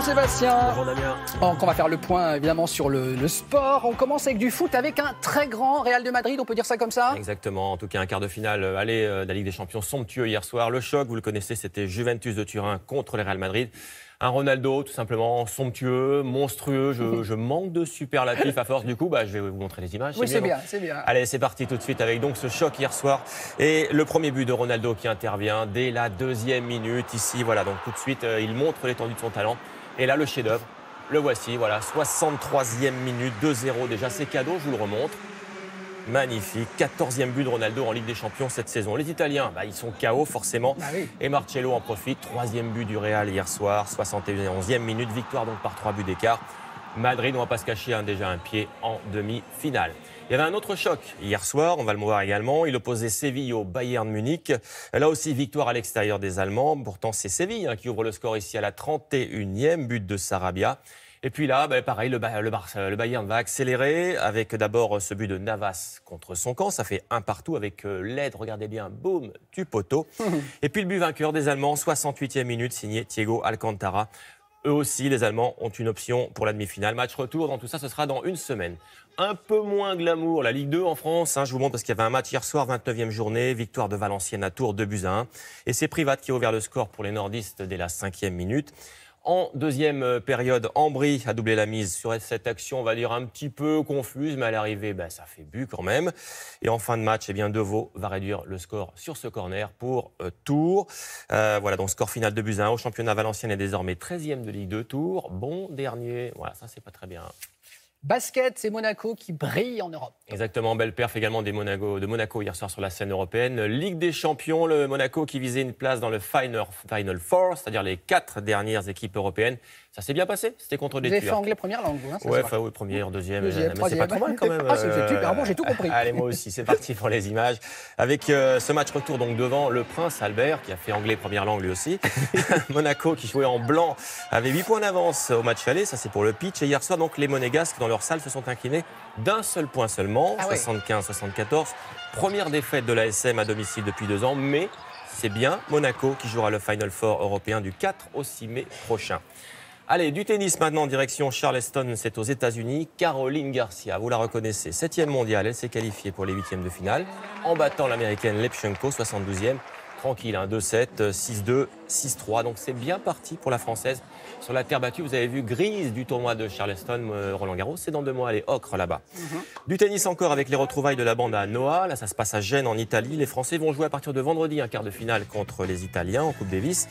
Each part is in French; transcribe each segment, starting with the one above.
Jean-Sébastien. Bonjour Damien. Donc on va faire le point évidemment sur le sport. On commence avec du foot avec un très grand Real de Madrid, on peut dire ça comme ça? Exactement, en tout cas un quart de finale aller de la Ligue des Champions somptueux hier soir. Le choc, vous le connaissez, c'était Juventus de Turin contre le Real Madrid. Un Ronaldo tout simplement somptueux, monstrueux. Je manque de superlatifs à force. Du coup, je vais vous montrer les images. Oui, c'est bien, c'est bien. Allez, c'est parti tout de suite avec donc ce choc hier soir. Et le premier but de Ronaldo qui intervient dès la 2e minute. Ici, voilà, donc tout de suite, il montre l'étendue de son talent. Et là, le chef-d'œuvre, le voici, voilà, 63e minute, 2-0 déjà. C'est cadeau, je vous le remontre. Magnifique, 14e but de Ronaldo en Ligue des Champions cette saison. Les Italiens, ils sont KO forcément. Oui. Et Marcello en profite. 3e but du Real hier soir, 71e minute. Victoire donc par 3 buts d'écart. Madrid, on ne va pas se cacher, déjà un pied en demi-finale. Il y avait un autre choc hier soir, on va le voir également. Il opposait Séville au Bayern Munich. Là aussi, victoire à l'extérieur des Allemands. Pourtant, c'est Séville qui ouvre le score ici à la 31e, but de Sarabia. Et puis là, pareil, le Bayern va accélérer avec d'abord ce but de Navas contre son camp. Ça fait 1-1 avec l'aide, regardez bien, boum, du poteau. Et puis le but vainqueur des Allemands, 68e minute, signé Thiago Alcantara. Eux aussi, les Allemands ont une option pour la demi-finale. Match retour, dans tout ça, ce sera dans une semaine. Un peu moins glamour, la Ligue 2 en France. Je vous montre parce qu'il y avait un match hier soir, 29e journée, victoire de Valenciennes à Tours, 2-1. Et c'est Privat qui a ouvert le score pour les nordistes dès la 5e minute. En deuxième période, Ambry a doublé la mise sur cette action, on va dire un petit peu confuse, mais à l'arrivée, ça fait but quand même. Et en fin de match, Deveau va réduire le score sur ce corner pour Tours. Voilà, donc score final 2-1 au championnat. Valenciennes est désormais 13e de Ligue 2. Tours, bon dernier. Voilà, ça c'est pas très bien. Basket, c'est Monaco qui brille en Europe. Exactement, belle perf également de Monaco hier soir sur la scène européenne. Ligue des Champions, le Monaco qui visait une place dans le Final Four, c'est-à-dire les 4 dernières équipes européennes. Ça s'est bien passé, c'était contre des Turcs. Vous avez fait anglais première langue, vous, oui, première, deuxième, mais troisième. c'est pas trop mal quand même. C'est super bon, j'ai tout compris. Allez, moi aussi, c'est parti pour les images. Avec ce match retour donc devant le Prince Albert, qui a fait anglais première langue lui aussi. Monaco qui jouait en blanc avait 8 points d'avance au match aller, ça c'est pour le pitch. Et hier soir, donc les Monégasques dans leur salle se sont inclinés d'un seul point seulement, 75-74. Première défaite de l'ASM à domicile depuis 2 ans, mais c'est bien Monaco qui jouera le Final Four européen du 4 au 6 mai prochain. Allez, du tennis maintenant, direction Charleston, c'est aux États-Unis. Caroline Garcia, vous la reconnaissez, 7e mondiale, elle s'est qualifiée pour les 8e de finale en battant l'américaine Lepchenko, 72e. Tranquille, 2-7, 6-2, 6-3. Donc c'est bien parti pour la Française. Sur la terre battue, vous avez vu grise du tournoi de Charleston, Roland Garros. C'est dans 2 mois, les ocre là-bas. Du tennis encore avec les retrouvailles de la bande à Noah. Là, ça se passe à Gênes en Italie. Les Français vont jouer à partir de vendredi un quart de finale contre les Italiens en Coupe Davis.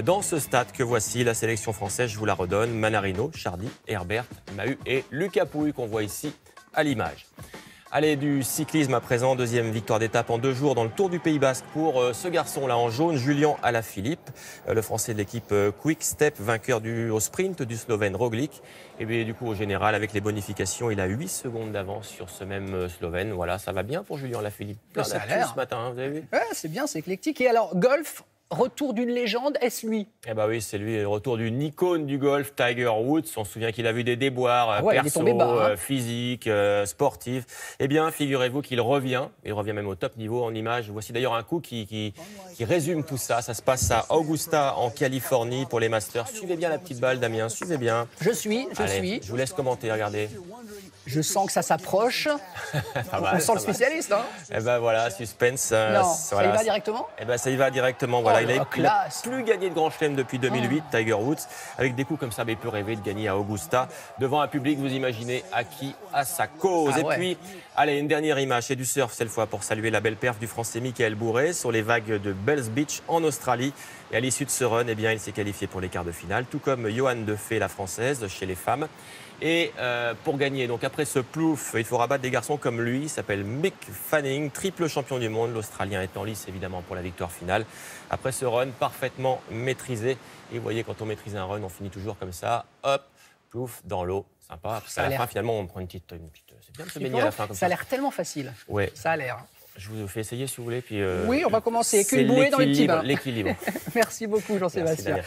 Dans ce stade que voici, la sélection française, je vous la redonne. Manarino, Chardy, Herbert, Mahut et Lucas Pouille qu'on voit ici à l'image. Allez, du cyclisme à présent, 2e victoire d'étape en 2 jours dans le Tour du Pays Basque pour ce garçon-là en jaune, Julian Alaphilippe, le Français de l'équipe Quick Step, vainqueur au sprint du Slovène Roglic. Et bien du coup, au général, avec les bonifications, il a 8 secondes d'avance sur ce même Slovène. Voilà, ça va bien pour Julian Alaphilippe. Ça a l'air. Ce matin, vous avez vu ? Ouais, c'est bien, c'est éclectique. Et alors, golf, retour d'une légende, est-ce lui? Eh bien oui, c'est lui, le retour d'une icône du golf, Tiger Woods. On se souvient qu'il a vu des déboires perso, physiques, sportifs. Eh bien, figurez-vous qu'il revient. Il revient même au top niveau en image. Voici d'ailleurs un coup qui résume tout ça. Ça se passe à Augusta, en Californie, pour les Masters. Suivez bien la petite balle, Damien, suivez bien. Je suis. Je vous laisse commenter, regardez. Je sens que ça s'approche. On sent le spécialiste, hein. Eh ben voilà, suspense. Non, ça y va directement. Eh ben ça y va directement. Voilà, il n'a plus gagné de Grand Chelem depuis 2008, Tiger Woods. Avec des coups comme ça, il peut rêver de gagner à Augusta devant un public. Vous imaginez acquis à sa cause. Puis, allez, une dernière image, c'est du surf cette fois pour saluer la belle perf du Français Mickaël Bourret sur les vagues de Bells Beach en Australie. Et à l'issue de ce run, il s'est qualifié pour les quarts de finale, tout comme Johan Defay, la Française, chez les femmes. Et pour gagner, donc après ce plouf, il faudra battre des garçons comme lui. Il s'appelle Mick Fanning, triple champion du monde. L'Australien est en lice évidemment pour la victoire finale. Après ce run parfaitement maîtrisé. Et vous voyez, quand on maîtrise un run, on finit toujours comme ça. Hop, plouf, dans l'eau. Sympa. Parce qu'à la fin, finalement, on prend une petite c'est bien de se baigner à la fin comme ça. Ça a l'air tellement facile. Ouais. Ça a l'air. Je vous fais essayer si vous voulez. Puis, oui, on va commencer avec une bouée dans les petits bains. L'équilibre. Merci beaucoup, Jean-Sébastien.